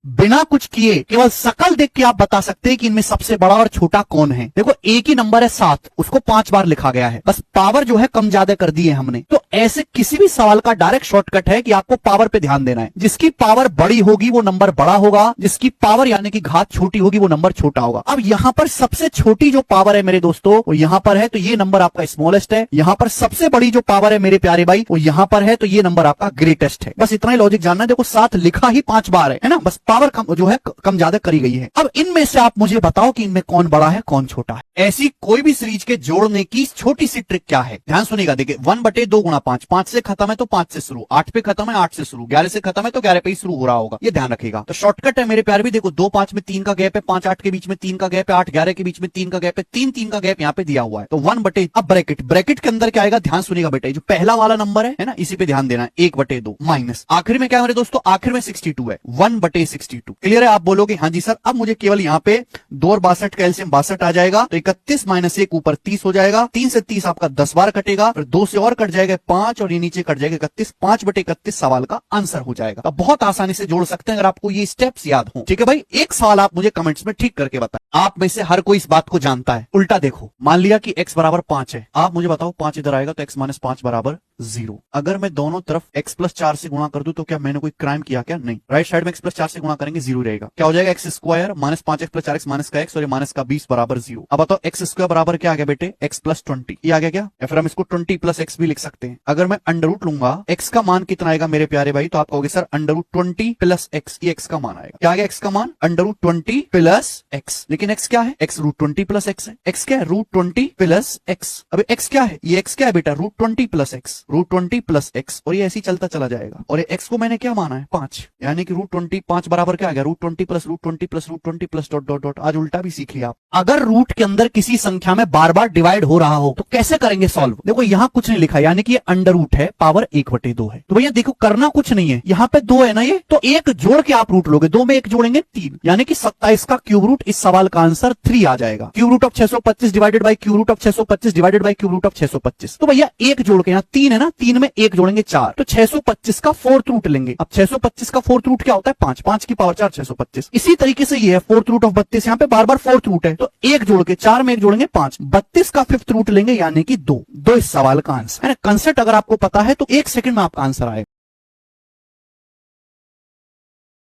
बिना कुछ किए केवल शकल देख के आप बता सकते हैं कि इनमें सबसे बड़ा और छोटा कौन है। देखो एक ही नंबर है 7, उसको 5 बार लिखा गया है, बस पावर जो है कम ज्यादा कर दी है हमने। तो ऐसे किसी भी सवाल का डायरेक्ट शॉर्टकट है कि आपको पावर पे ध्यान देना है। जिसकी पावर बड़ी होगी वो नंबर बड़ा होगा, जिसकी पावर यानी कि घात छोटी होगी वो नंबर छोटा होगा। अब यहाँ पर सबसे छोटी जो पावर है मेरे दोस्तों वो यहाँ पर है, तो ये नंबर आपका स्मॉलेस्ट है। यहाँ पर सबसे बड़ी जो पावर है मेरे प्यारे भाई वो यहाँ पर है, तो ये नंबर आपका ग्रेटेस्ट है। बस इतना ही लॉजिक जानना है। देखो 7 लिखा ही 5 बार है ना, बस पावर कम जो है कम ज्यादा करी गई है। अब इनमें से आप मुझे बताओ कि इनमें कौन बड़ा है कौन छोटा है। ऐसी कोई भी सीरीज के जोड़ने की छोटी सी ट्रिक क्या है, ध्यान सुनिएगा। देखिए 1/2 गुणा 5, 5 से खत्म है तो 5 से शुरू, 8 पे खत्म है 8 से शुरू, 11 से खत्म है तो 11 पे ही शुरू हो रहा होगा, ये ध्यान रखिएगा। तो शॉर्टकट है मेरे प्यारे भी। देखो 2 5 में 3 का गैप है, 5 8 के बीच में 3 का गैप है, 8 11 के बीच में 3 का गैप है, 3 3 का गैप यहाँ पे दिया हुआ है। तो 1/, अब ब्रैकेट के अंदर क्या आएगा, ध्यान सुनिएगा बेटा। जो पहला वाला नंबर है ना, इसी पे ध्यान देना है, 1/2 माइनस आखिर में क्या है मेरे दोस्तों, आखिर में 62 है, 1/62। क्लियर है? आप बोलोगे हाँ जी सर। अब मुझे केवल यहाँ पे 2 और 62 का एलसीएम 62 आ जाएगा, तो 31 माइनस 1 ऊपर 30 हो जाएगा, 3 से 30 आपका 10 बार कटेगा, फिर 2 से और कट जाएगा 5 और ये नीचे कट जाएगा 31, 5/31 सवाल का आंसर हो जाएगा। तो बहुत आसानी से जोड़ सकते हैं अगर आपको ये स्टेप्स याद हो। ठीक है भाई, एक सवाल आप मुझे कमेंट्स में ठीक करके बताएं। आप में से हर कोई इस बात को जानता है। उल्टा देखो, मान लिया कि x बराबर 5 है, आप मुझे बताओ 5 इधर आएगा तो x माइनस 5 बराबर 0। अगर मैं दोनों तरफ x प्लस 4 से गुणा कर दूं तो क्या मैंने कोई क्राइम किया? क्या नहीं। राइट साइड में x प्लस 4 से गुणा करेंगे 0 रहेगा। क्या हो जाएगा, x square minus 5x plus 4x minus का x और ये माइनस का 20 बराबर 0। अब बताओ x स्क्वायर बराबर क्या आ गया बेटे, x प्लस 20। ये आ गया क्या, या फिर हम इसको 20 प्लस x भी लिख सकते हैं। अगर मैं अंडर रूट लूंगा, x का मान कितना आएगा मेरे प्यारे भाई, तो आप कहोगे sir under root 20 plus x, ये x का मान आएगा। क्या आ गया x का मान, अंडर रूट 20 प्लस x। लेकिन x क्या है, x रूट 20 प्लस x है। x क्या है, रूट 20 प्लस x। अब x क्या है, ये x क्या है बेटा, root 20 plus x, root 20 plus x, और ये ऐसे ही चलता चला जाएगा। और ये x को मैंने क्या माना है, 5, यानी कि रूट 20 5 बराबर क्या आ गया, root 20 plus root 20 plus root 20 plus dot dot dot. आज उल्टा भी सीख लिया आप। अगर रूट के अंदर किसी संख्या में बार बार डिवाइड हो रहा हो तो कैसे करेंगे सॉल्व। देखो यहाँ कुछ नहीं लिखा, यानी कि ये अंडर रूट है, पावर 1/2 है। तो भैया देखो करना कुछ नहीं है, यहाँ पे 2 है ना, ये तो 1 जोड़ के आप रूट लोगे, 2 में 1 जोड़ेंगे 3, यानी कि 27 का क्यूब रूट। इस सवाल का आंसर 3 आ जाएगा। Cube root of 625 divided by cube root of 625 divided by cube root of 625। तो भैया 1 जोड़ के, यहाँ 3 है ना, 3 में 1 जोड़ेंगे 4, तो 625 का 4th रूट लेंगे। अब 625 का 4th रूट क्या होता है, 5, 5 की पावर 4 625। इसी तरीके से ये है 4th रूट ऑफ 32, यहाँ पे बार बार 4th रूट है, तो 1 जोड़ के 4 में 1 जोड़ेंगे 5, 32 का 5th रूट लेंगे यानी कि 2 इस सवाल का आंसर है। कंसेप्ट अगर आपको पता है तो 1 सेकंड में आपका आंसर आएगा।